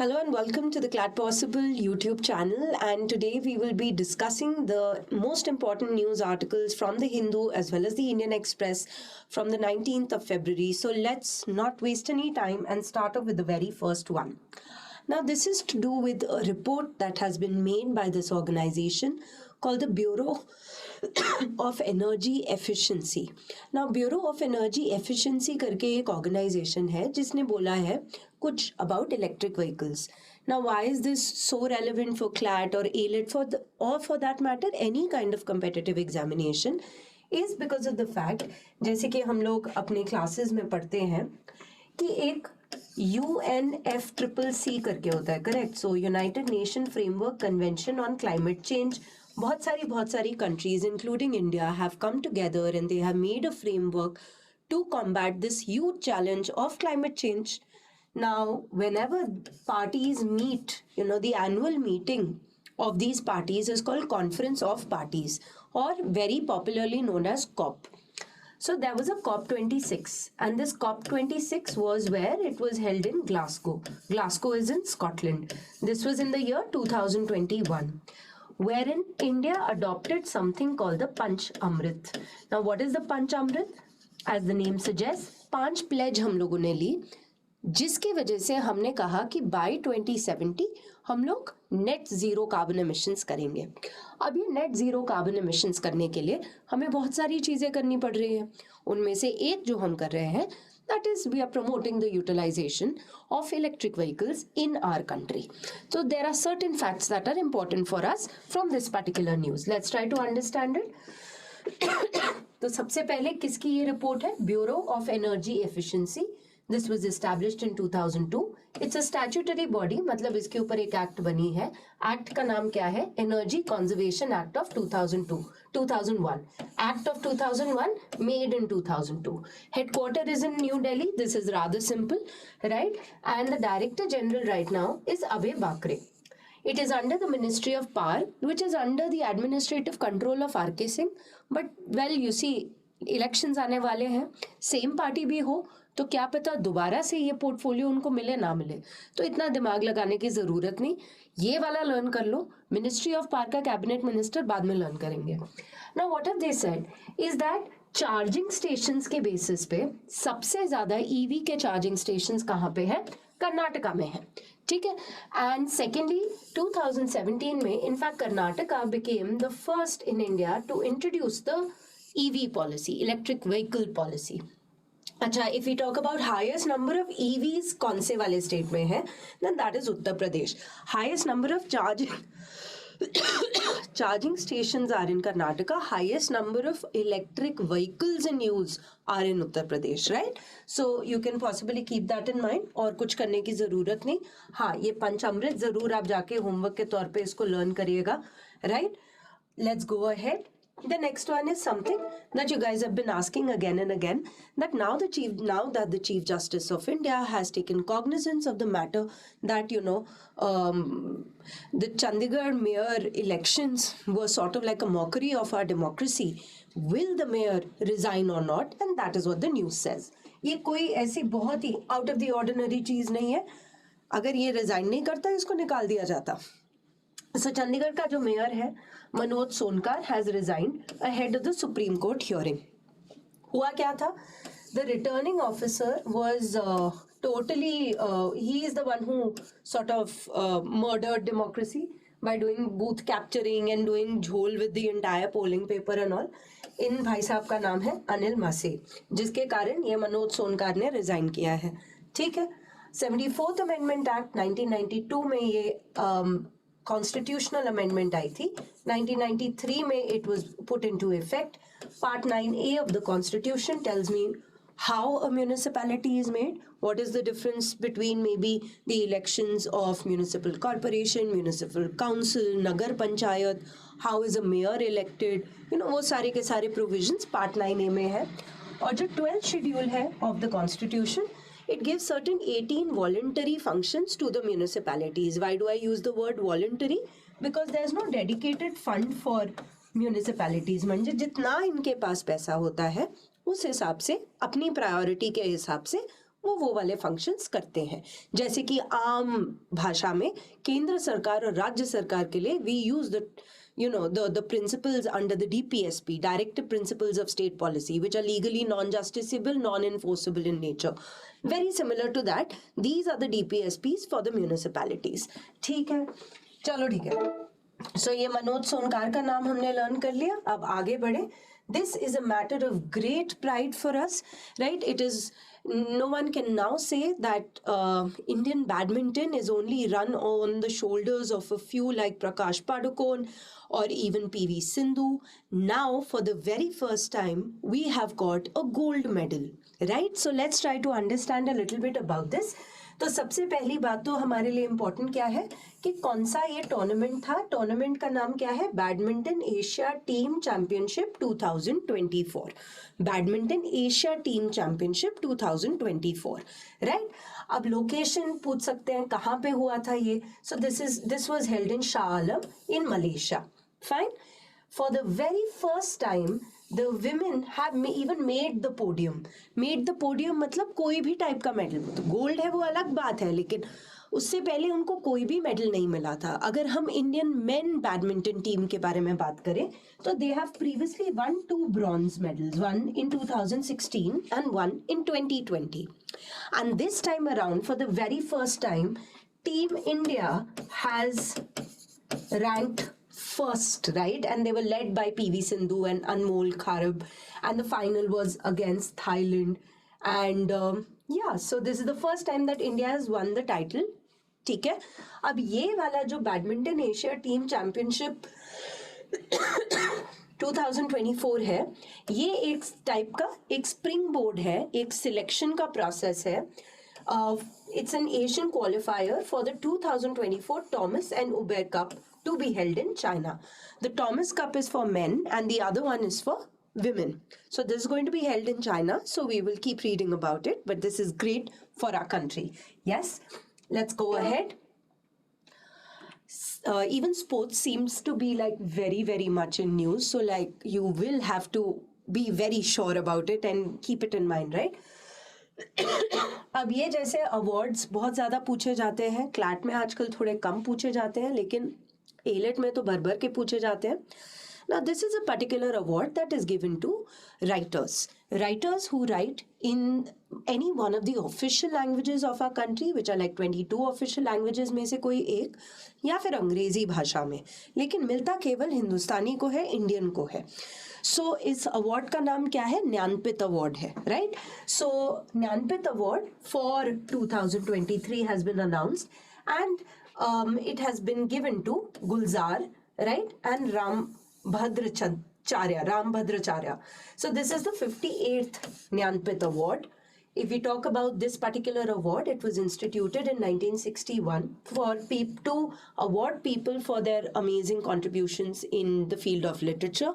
Hello and welcome to the Clad Possible YouTube channel. And today we will be discussing the most important news articles from the Hindu as well as the Indian Express from the 19th of February. So let's not waste any time and start off with the very first one. Now, this is to do with a report that has been made by this organization called the Bureau of Energy Efficiency. Now, Bureau of Energy Efficiency करके एक organization है जिसने बोला है कुछ about electric vehicles. Now, why is this so relevant for CLAT or AILET or for that matter any kind of competitive examination? Is because of the fact, जैसे कि हम लोग अपने classes में पढ़ते हैं कि एक UNFCCC करके होता है, correct? So united nation framework convention on climate change. बहुत सारी countries including India have come together and they have made a framework to combat this huge challenge of climate change. Now whenever parties meet, the annual meeting of these parties is called Conference of Parties, or very popularly known as COP. So there was a COP26, and this COP26 was where it was held in Glasgow. Glasgow is in Scotland. This was in the year 2021, wherein India adopted something called the Panch Amrit. Now, what is the Panch Amrit? As the name suggests, 5 pledge हम लोगों ने ली, जिसकी वजह से हमने कहा कि bye 2070 हम लोग नेट जीरो कार्बन एमिशंस करेंगे. अब ये नेट जीरो कार्बन एमिशंस करने के लिए हमें बहुत सारी चीज़ें करनी पड़ रही हैं. उनमें से एक जो हम कर रहे हैं, that is we are promoting the utilization of electric vehicles in our country. So there are certain facts that are important for us from this particular news. Let's try to understand it. तो सबसे पहले किसकी ये report है? Bureau of energy efficiency. This was established in 2002. It's a statutory body, मतलब इसके ऊपर एक एक्ट बनी है. एक्ट का नाम क्या है? Energy conservation act of 2001. Act of 2001 made in 2002. Headquarter is in New Delhi. This is rather simple, right? And the Director General right now is Abhay Bakre. It is under the Ministry of Power, which is under the administrative control of RK Singh. But well, you see, elections आने वाले हैं, same party भी हो तो क्या पता दोबारा से ये पोर्टफोलियो उनको मिले ना मिले. तो इतना दिमाग लगाने की ज़रूरत नहीं, ये वाला लर्न कर लो. मिनिस्ट्री ऑफ पावर का कैबिनेट मिनिस्टर बाद में लर्न करेंगे. Now what have they said is that charging stations के बेसिस पे सबसे ज़्यादा ईवी के चार्जिंग स्टेशंस कहाँ पे है? कर्नाटका में है. ठीक है. एंड सेकेंडली 2017 में in fact Karnataka became the first in India to introduce the EV policy, electric vehicle policy. अच्छा, if we talk about highest number of EVs कौन से वाले स्टेट में है, then that is Uttar Pradesh. Highest number of charging stations are in Karnataka. Highest number of electric vehicles in use are in Uttar Pradesh, right? So you can possibly keep that in mind. और कुछ करने की ज़रूरत नहीं. हाँ, ये पंचामृत ज़रूर आप जाके होमवर्क के तौर पे इसको लर्न करिएगा, right? Let's go ahead. The next one is something that you guys have been asking again and again, that now that the Chief Justice of India has taken cognizance of the matter that the Chandigarh mayor elections were sort of like a mockery of our democracy. Will the mayor resign or not? And that is what the news says. ये कोई ऐसी बहुत ही out of the ordinary चीज़ नहीं है. अगर ये resign नहीं करता, इसको निकाल दिया जाता. So चंडीगढ़ का जो मेयर है Manoj Sonkar has resigned ahead of the Supreme Court hearing. हुआ क्या था? The returning officer was totally he is the one who sort of murdered democracy by doing booth capturing and doing झोल with the entire polling paper and all. इन भाई साहब का नाम है अनिल मासे, जिसके कारण ये मनोज सोनकर ने रिजाइन किया है. ठीक है. 74th Amendment Act 1992 में ये कॉन्स्टिट्यूशनल अमेंडमेंट आई थी. 1993 में it was put into effect. Part 9A of the constitution tells me how a municipality is made, what is the difference between maybe the elections of municipal corporation, municipal council, nagar panchayat, how is a mayor elected, वो सारे के सारे provisions part 9A में है. और जो 12th schedule है of the constitution, it gives certain 18 voluntary functions to the municipalities. Why do I use the word voluntary? Because there's no dedicated fund for municipalities. म्हणजे जितना इनके पास पैसा होता है उस हिसाब से अपनी प्रायोरिटी के हिसाब से वो वाले फंक्शंस करते हैं। जैसे कि आम भाषा में केंद्र सरकार और राज्य सरकार के लिए we use the principles under the DPSP, Directive Principles of State Policy, which are legally non-justiciable, non-enforceable in nature. Very similar to that, these are the DPSPs for the municipalities. ठीक है, चलो ठीक है। So ये मनोज सोनकार का नाम हमने learn कर लिया, अब आगे बढ़े। This is a matter of great pride for us, right? It is, no one can now say that Indian badminton is only run on the shoulders of a few like Prakash Padukone or even PV Sindhu. Now, for the very first time, we have got a gold medal, right? So let's try to understand a little bit about this. तो सबसे पहली बात तो हमारे लिए important क्या है कि कौन सा ये टूर्नामेंट था। टूर्नामेंट का नाम क्या है? Badminton Asia team championship 2024। Badminton Asia team championship 2024, right? अब लोकेशन पूछ सकते हैं कहाँ पे हुआ था ये। So this was held in Shah Alam in Malaysia, fine. For the very first time the women have even made the podium. Made the podium मतलब कोई भी टाइप का मेडल, तो गोल्ड है वो अलग बात है, लेकिन उससे पहले उनको कोई भी मेडल नहीं मिला था। अगर हम इंडियन मेन बैडमिंटन टीम के बारे में बात करें तो they have previously one 2 bronze medals, one in 2016 and one in 2020, and this time around for the very first time team India has ranked first, right? And they were led by PV Sindhu and Anmol Kharab, and the final was against Thailand. And yeah, so this is the first time that India has won the title. ठीक है, अब ये वाला जो badminton Asia team championship 2024 है, ये एक type का एक स्प्रिंग बोर्ड है, एक सिलेक्शन का प्रोसेस है. It's an Asian qualifier for the 2024 Thomas and Uber Cup to be held in China. The Thomas Cup is for men and the other one is for women. So this is going to be held in China. So we will keep reading about it, but this is great for our country. Yes, let's go ahead. Even sports seems to be like very, very much in news. So like you will have to be very sure about it and keep it in mind, right? अब ये जैसे awards बहुत ज़्यादा पूछे जाते हैं, CLAT में आजकल थोड़े कम पूछे जाते हैं, लेकिन एलेट में तो भर भर के पूछे जाते हैं. Now this is a particular award that is given to writers who write in any one of the official languages of our country, which are like 22 official languages में से कोई एक, या फिर अंग्रेजी भाषा में, लेकिन मिलता केवल हिंदुस्तानी को है, इंडियन को है. सो इस अवार्ड का नाम क्या है? ज्ञानपीठ अवार्ड है, right? So Jnanpith award for 2023 has been announced and it has been given to Gulzar, right, and Rambhadracharya. So this is the 58th Jnanpith Award. If we talk about this particular award, it was instituted in 1961 for to award people for their amazing contributions in the field of literature,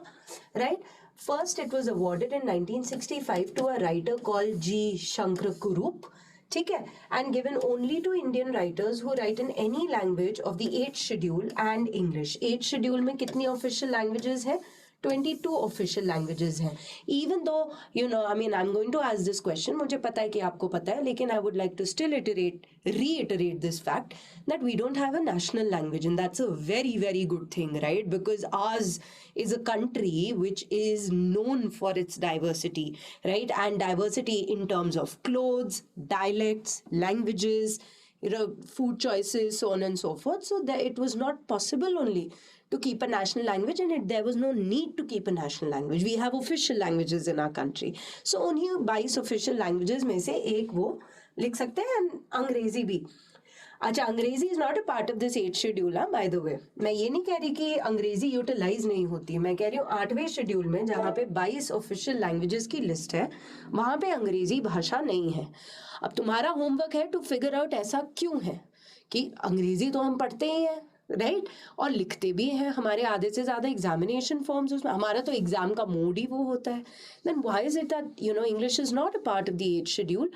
right? First, it was awarded in 1965 to a writer called G. Shankar Kurup, ठीक है, and given only to Indian writers who write in any language of the 8th schedule and English. 8th schedule में कितनी official languages है? 22 official languages हैं. Even though, you know, I mean, I'm going to ask this question, मुझे पता है कि आपको पता है, लेकिन I would like to still reiterate this fact that we don't have a national language, and that's a very, very good thing, right? Because ours is a country which is known for its diversity, right? And diversity in terms of clothes, dialects, languages, you know, food choices, so on and so forth. So that it was not possible only to keep a national language, and there was no need to keep a national language. We have official languages in our country. So उन्हीं 22 official languages में से एक वो लिख सकते हैं, अंग्रेजी भी. अच्छा, अंग्रेजी is not a part of this 8th schedule. By the way, मैं ये नहीं कह रही कि अंग्रेजी यूटिलाइज नहीं होती, मैं कह रही हूँ 8वें शेड्यूल में जहाँ पे 22 ऑफिशियल लैंग्वेजेस की लिस्ट है, वहाँ पे अंग्रेजी भाषा नहीं है. अब तुम्हारा होमवर्क है टू फिगर आउट ऐसा क्यों है कि अंग्रेजी तो हम पढ़ते ही हैं, राइट, और लिखते भी हैं. हमारे आधे से ज़्यादा एग्जामिनेशन फॉर्म्स उसमें, हमारा तो एग्जाम का मोड ही वो होता है. Then why is it that, you know, English is not a part of the 8th schedule?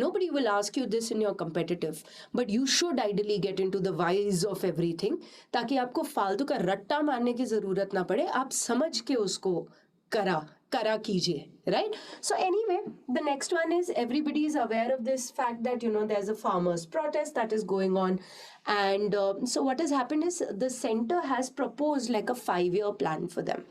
Nobody will ask you this in your competitive, but you should ideally get into the whys of everything, ताकि आपको फालतू का रट्टा मारने की ज़रूरत ना पड़े, आप समझ के उसको करा करा कीजिए, right? So anyway, the next one is everybody is aware of this fact that there's a farmers protest that is going on, and so what has happened is the center has proposed like a 5-year plan for them.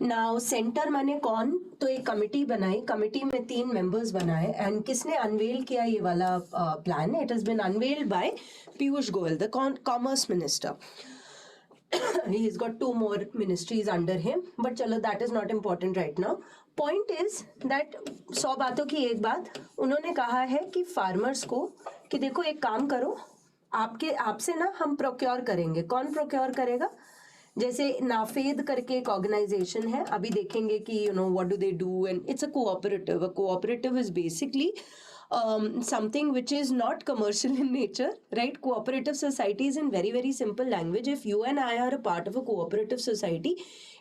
Now centre माने कौन, तो एक committee बनाई, committee में 3 members बनाए, and किसने unwell किया ये वाला plan? It has been unveiled by Piyush Goyal, the commerce minister. He's got 2 more ministries under him, but चलो that is not important right now. Point is that 100 बातों की एक बात, उन्होंने कहा है कि फार्मर्स को कि देखो एक काम करो, आपसे ना हम प्रोक्योर करेंगे. कौन प्रोक्योर करेगा? जैसे नाफेद करके एक ऑर्गेनाइजेशन है, अभी देखेंगे कि what do they do, and it's a cooperative. A cooperative is basically something which is not commercial in nature, right? Cooperative societies, in very very simple language, if you and I are a part of a cooperative society,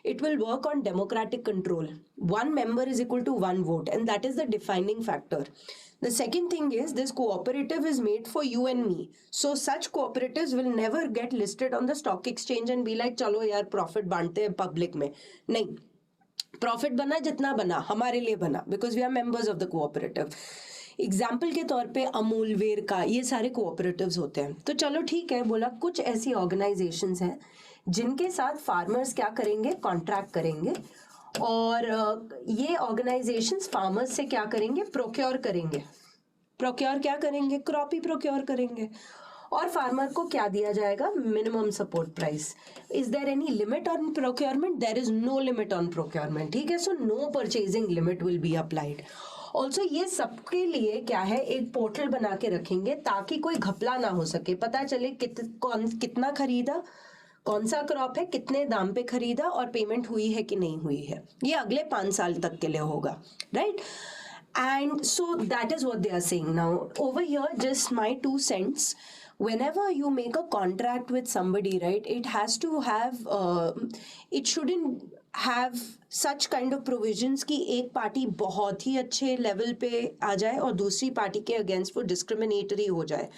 it will work on democratic control. One member is equal to 1 vote, and that is the defining factor. The second thing is this cooperative is made for you and me, so such cooperatives will never get listed on the stock exchange and be like चलो यार profit बांटते हैं public में. नहीं, profit बना जितना बना हमारे लिए बना, because we are members of the cooperative. Example के तौर पे अमूल, वेरका, ये सारे कोऑपरेटिव्स होते हैं. तो चलो ठीक है, बोला कुछ ऐसी ऑर्गेनाइजेशंस हैं जिनके साथ फार्मर्स क्या करेंगे, कॉन्ट्रैक्ट करेंगे, और ये ऑर्गेनाइजेशंस फार्मर्स से क्या करेंगे, प्रोक्योर करेंगे. प्रोक्योर क्या करेंगे? क्रॉप ही प्रोक्योर करेंगे. और फार्मर को क्या दिया जाएगा? Minimum support price. Is there any limit on procurement? There is no limit on procurement. ठीक है, so no purchasing limit will be applied. Also ये सबके लिए क्या है, एक पोर्टल बना के रखेंगे ताकि कोई घपला ना हो सके, पता चले कितना खरीदा, कौन सा क्रॉप है, कितने दाम पे खरीदा, और पेमेंट हुई है कि नहीं हुई है. ये अगले 5 साल तक के लिए होगा, right? And so that is what they are saying. Now over here, just my 2 cents, whenever you make a contract with somebody, right, it has to have it shouldn't have such kind of provisions कि एक party बहुत ही अच्छे level पे आ जाए और दूसरी party के against वो डिस्क्रिमिनेटरी हो जाए,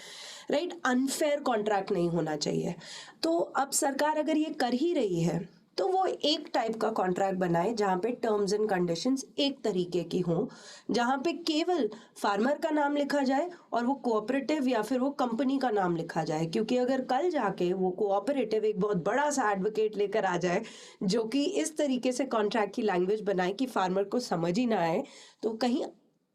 राइट? अनफेयर कॉन्ट्रैक्ट नहीं होना चाहिए. तो अब सरकार अगर ये कर ही रही है तो वो एक टाइप का कॉन्ट्रैक्ट बनाए जहाँ पे टर्म्स एंड कंडीशंस एक तरीके की हों, जहाँ पे केवल फार्मर का नाम लिखा जाए और वो कोऑपरेटिव या फिर वो कंपनी का नाम लिखा जाए. क्योंकि अगर कल जाके वो कोऑपरेटिव एक बहुत बड़ा सा एडवोकेट लेकर आ जाए जो कि इस तरीके से कॉन्ट्रैक्ट की लैंग्वेज बनाए कि फार्मर को समझ ही ना आए, तो कहीं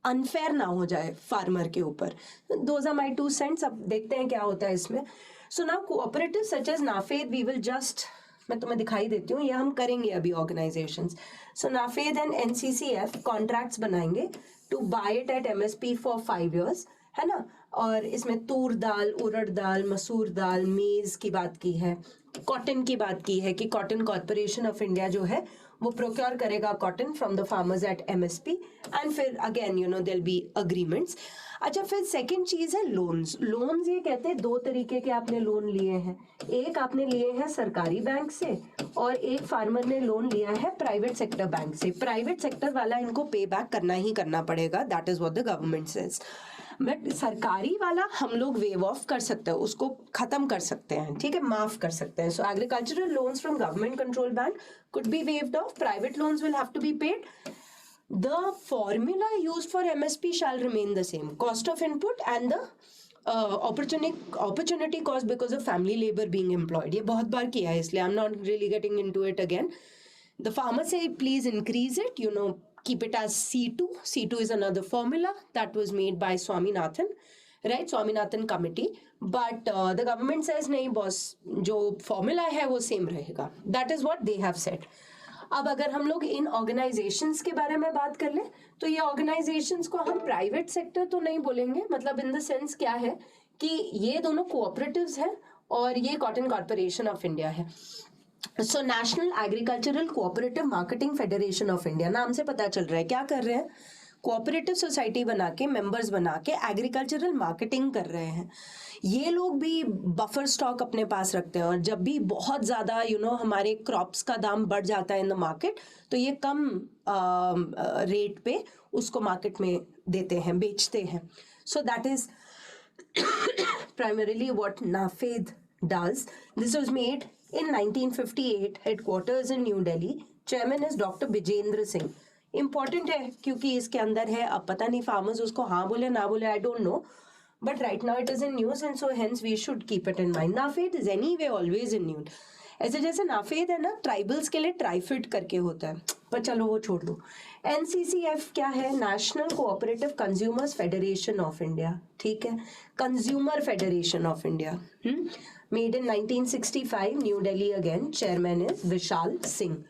अनफेयर ना हो जाए फार्मर के ऊपर. Those are my 2 cents. अब देखते हैं क्या होता है इसमें. So now cooperative such as NAFED, we will just, मैं तुम्हें दिखाई देती हूँ, ये हम करेंगे अभी organisations. So NAFED and NCCF contracts बनाएंगे to buy it at MSP for 5 years, है ना? और इसमें तूर दाल, उड़द दाल, मसूर दाल, मेज की बात की है, कॉटन की बात की है कि कॉटन कॉर्पोरेशन ऑफ इंडिया जो है वो प्रोक्योर करेगा cotton from the farmers at MSP, and फिर अगेन देयर बी अग्रीमेंट्स. अच्छा, फिर सेकंड चीज है लोन्स. लोन्स ये कहते हैं 2 तरीके के आपने लोन लिए हैं. एक आपने लिए हैं सरकारी बैंक से, और एक फार्मर ने लोन लिया है प्राइवेट सेक्टर बैंक से. प्राइवेट सेक्टर वाला इनको पे बैक करना ही करना पड़ेगा, that is what the government says. But सरकारी वाला हम लोग वेव ऑफ कर सकते हैं, उसको खत्म कर सकते हैं, ठीक है, माफ कर सकते हैं. So agricultural loans from government control bank could be waived off. Private loans will have to be paid. The formula used for MSP shall remain the same. Cost of input and the opportunity cost because of family labor being employed. ये बहुत बार किया है, इसलिए I'm not really getting into it again. The farmer say please increase it, keep it as C2. C2 is another formula that was made by Swaminathan, right? Swaminathan committee. But the government says नहीं boss, जो formula है वो same रहेगा. That is what they have said. अब अगर हम लोग इन organisations के बारे में बात कर ले, तो ये ऑर्गेनाइजेशंस को हम प्राइवेट सेक्टर तो नहीं बोलेंगे, मतलब इन द सेंस क्या है कि ये दोनों कोऑपरेटिव्स हैं और ये कॉटन कॉर्पोरेशन ऑफ इंडिया है. So national agricultural cooperative marketing federation of India, नाम से पता चल रहा है क्या कर रहे हैं. कोऑपरेटिव सोसाइटी बना के, मेंबर्स बना के एग्रीकल्चरल मार्केटिंग कर रहे हैं. ये लोग भी बफर स्टॉक अपने पास रखते हैं, और जब भी बहुत ज़्यादा हमारे क्रॉप्स का दाम बढ़ जाता है इन द मार्केट, तो ये कम रेट पे उसको मार्केट में देते हैं, बेचते हैं. So that is primarily what NAFED does. This was made in 1958, headquarters in New Delhi. Chairman is doctor Vijendra Singh. Important है क्योंकि इसके अंदर है, अब पता नहीं फार्मर्स उसको हाँ बोले ना बोले, I don't know, but right now it is in news and so hence we should keep it in mind. NAFED is anyway always in news. ऐसे जैसे नाफेड है ना, ट्राइबल्स के लिए ट्राइफिड करके होता है, पर चलो वो छोड़ दो. NCCF क्या है? National cooperative consumers federation of India. ठीक है, consumer federation of India. Made in 1965, new Delhi again. Chairman is Vishal Singh.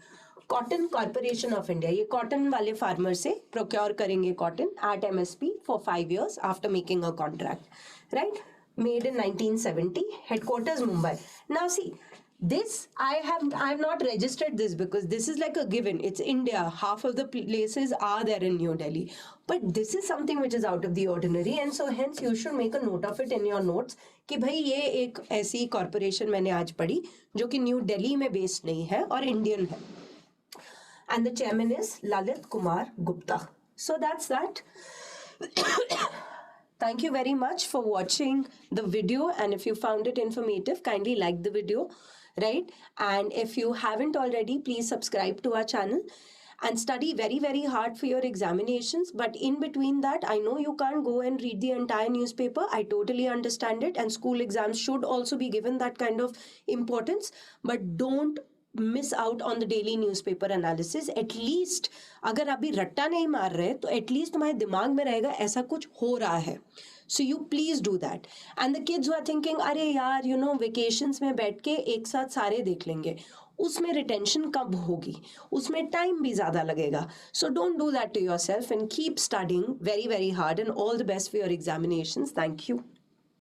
Cotton corporation of India, ये कॉटन वाले फार्मर से प्रोक्योर करेंगे cotton at MSP for 5 years after making a contract, right. Made in 1970, headquarters Mumbai. Now see this, I have not registered this because this is like a given, it's India, half of the places are there in New Delhi, but this is something which is out of the ordinary and so hence you should make a note of it in your notes कि भाई ये एक ऐसी corporation मैंने आज पढ़ी जो कि न्यू दिल्ली में बेस्ड नहीं है और इंडियन है. And the chairman is Lalit Kumar Gupta. So that's that. Thank you very much for watching the video, and if you found it informative, kindly like the video, right? And if you haven't already, please subscribe to our channel and study very, very hard for your examinations. But in between that, I know you can't go and read the entire newspaper. I totally understand it, and school exams should also be given that kind of importance. But don't miss out on the daily newspaper analysis. At least अगर अभी रट्टा नहीं मार रहे तो at least तुम्हारे दिमाग में रहेगा ऐसा कुछ हो रहा है. So you please do that. And the kids are thinking अरे यार यू नो वेकेशंस में बैठ के एक साथ सारे देख लेंगे, उसमें रिटेंशन कब होगी, उसमें टाइम भी ज़्यादा लगेगा. So don't do that to yourself and keep studying very very hard and all the best for your examinations. Thank you.